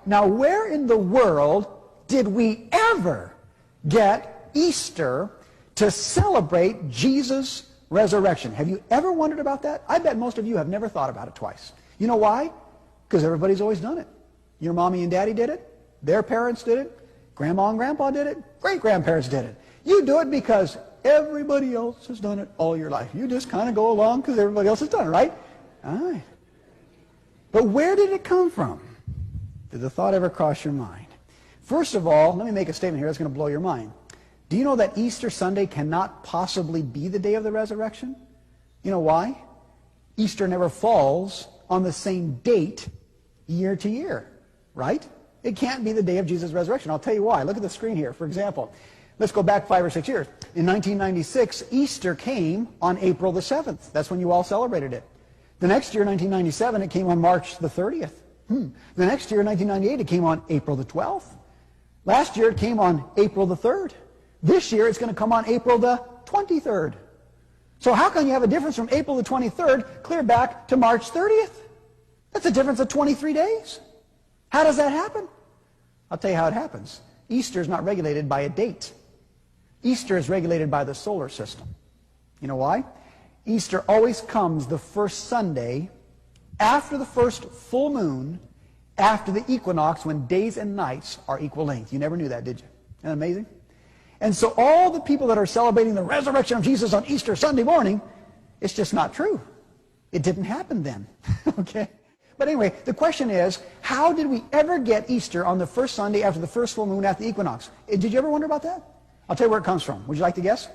Now, where in the world did we ever get Easter to celebrate Jesus' resurrection? Have you ever wondered about that? I bet most of you have never thought about it twice. You know why? Because everybody's always done it. Your mommy and daddy did it. Their parents did it. Grandma and grandpa did it. Great-grandparents did it. You do it because everybody else has done it all your life. You just kind of go along because everybody else has done it, right? All right. But where did it come from? Did the thought ever cross your mind? First of all, let me make a statement here that's going to blow your mind. Do you know that Easter Sunday cannot possibly be the day of the resurrection? You know why? Easter never falls on the same date year to year, right? It can't be the day of Jesus' resurrection. I'll tell you why. Look at the screen here. For example, let's go back 5 or 6 years. In 1996, Easter came on April the 7th. That's when you all celebrated it. The next year, 1997, it came on March the 30th. The next year, 1998, it came on April the 12th. Last year, it came on April the 3rd. This year, it's going to come on April the 23rd. So how can you have a difference from April the 23rd clear back to March 30th? That's a difference of 23 days. How does that happen? I'll tell you how it happens. Easter is not regulated by a date. Easter is regulated by the solar system. You know why? Easter always comes the first Sunday after the first full moon, after the equinox, when days and nights are equal length. You never knew that, did you? Isn't that amazing? And so all the people that are celebrating the resurrection of Jesus on Easter Sunday morning, it's just not true. It didn't happen then. Okay? But anyway, the question is, how did we ever get Easter on the first Sunday after the first full moon after the equinox? Did you ever wonder about that? I'll tell you where it comes from. Would you like to guess?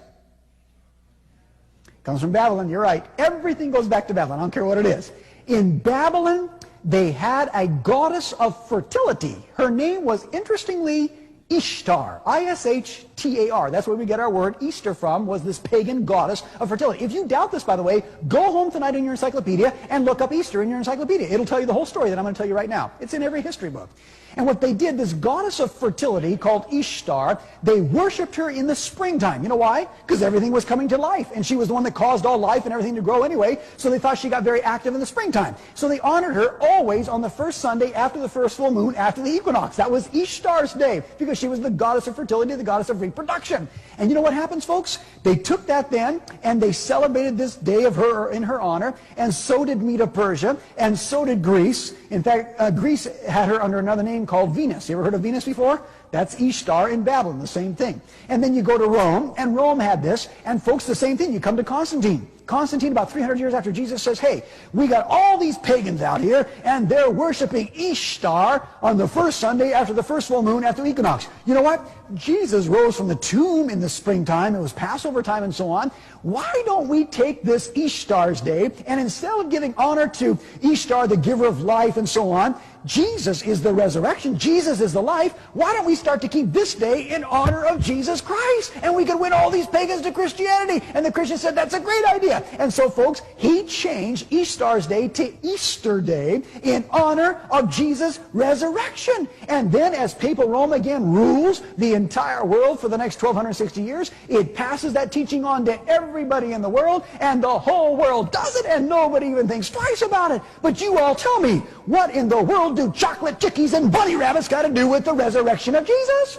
It comes from Babylon. You're right. Everything goes back to Babylon. I don't care what it is. In Babylon, they had a goddess of fertility. Her name was, interestingly, Ishtar. I-S-H-T-A-R. That's where we get our word Easter from, was this pagan goddess of fertility. If you doubt this, by the way, go home tonight in your encyclopedia and look up Easter in your encyclopedia. It'll tell you the whole story that I'm going to tell you right now. It's in every history book. And what they did, this goddess of fertility called Ishtar, they worshipped her in the springtime. You know why? Because everything was coming to life. And she was the one that caused all life and everything to grow anyway. So they thought she got very active in the springtime. So they honored her always on the first Sunday after the first full moon, after the equinox. That was Ishtar's day, because she was the goddess of fertility, the goddess of reproduction. And you know what happens, folks? They took that then, and they celebrated this day of her in her honor, and so did Medo-Persia, and so did Greece. In fact, Greece had her under another name called Venus. You ever heard of Venus before? That's Ishtar in Babylon, the same thing. And then you go to Rome, and Rome had this, and folks, the same thing. You come to Constantine. Constantine, about 300 years after Jesus, says, hey, we got all these pagans out here, and they're worshiping Ishtar on the first Sunday after the first full moon after equinox. You know what? Jesus rose from the tomb in the springtime. It was Passover time and so on. Why don't we take this Ishtar's day, and instead of giving honor to Ishtar, the giver of life and so on, Jesus is the resurrection. Jesus is the life. Why don't we start to keep this day in honor of Jesus Christ? And we could win all these pagans to Christianity. And the Christians said, that's a great idea. And so, folks, he changed Ishtar's day to Easter Day in honor of Jesus' resurrection. And then as Papal Rome again rules the entire world for the next 1260 years, it passes that teaching on to everybody in the world, and the whole world does it, and nobody even thinks twice about it. But you all tell me, what in the world do chocolate chickies and bunny rabbits got to do with the resurrection of Jesus?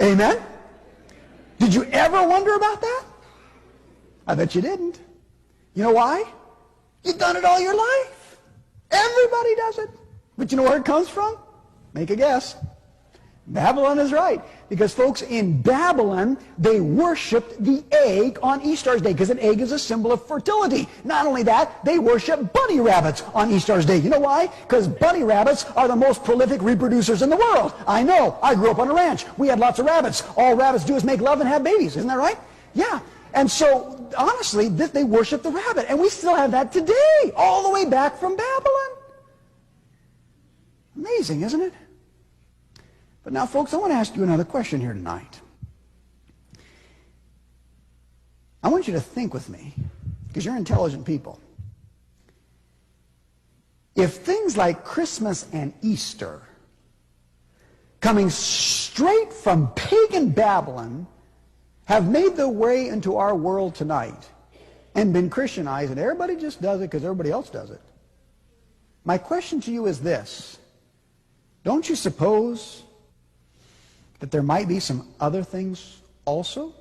Amen? Did you ever wonder about that? I bet you didn't. You know why? You've done it all your life. Everybody does it. But you know where it comes from? Make a guess. Babylon is right. Because, folks, in Babylon, they worshipped the egg on Easter's day, because an egg is a symbol of fertility. Not only that, they worship bunny rabbits on Easter's day. You know why? Because bunny rabbits are the most prolific reproducers in the world. I know. I grew up on a ranch. We had lots of rabbits. All rabbits do is make love and have babies. Isn't that right? Yeah. And so, honestly, they worship the rabbit. And we still have that today, all the way back from Babylon. Amazing, isn't it? But now, folks, I want to ask you another question here tonight. I want you to think with me, because you're intelligent people. If things like Christmas and Easter, coming straight from pagan Babylon, have made their way into our world tonight and been Christianized, and everybody just does it because everybody else does it, My question to you is this. Don't you suppose that there might be some other things also?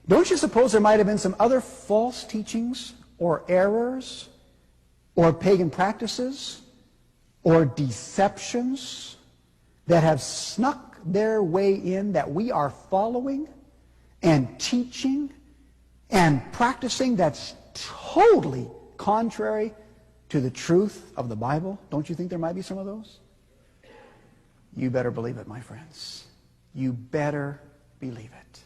Don't you suppose there might have been some other false teachings or errors or pagan practices or deceptions that have snuck their way in that we are following and teaching and practicing that's totally contrary to the truth of the Bible? Don't you think there might be some of those? You better believe it, my friends. You better believe it.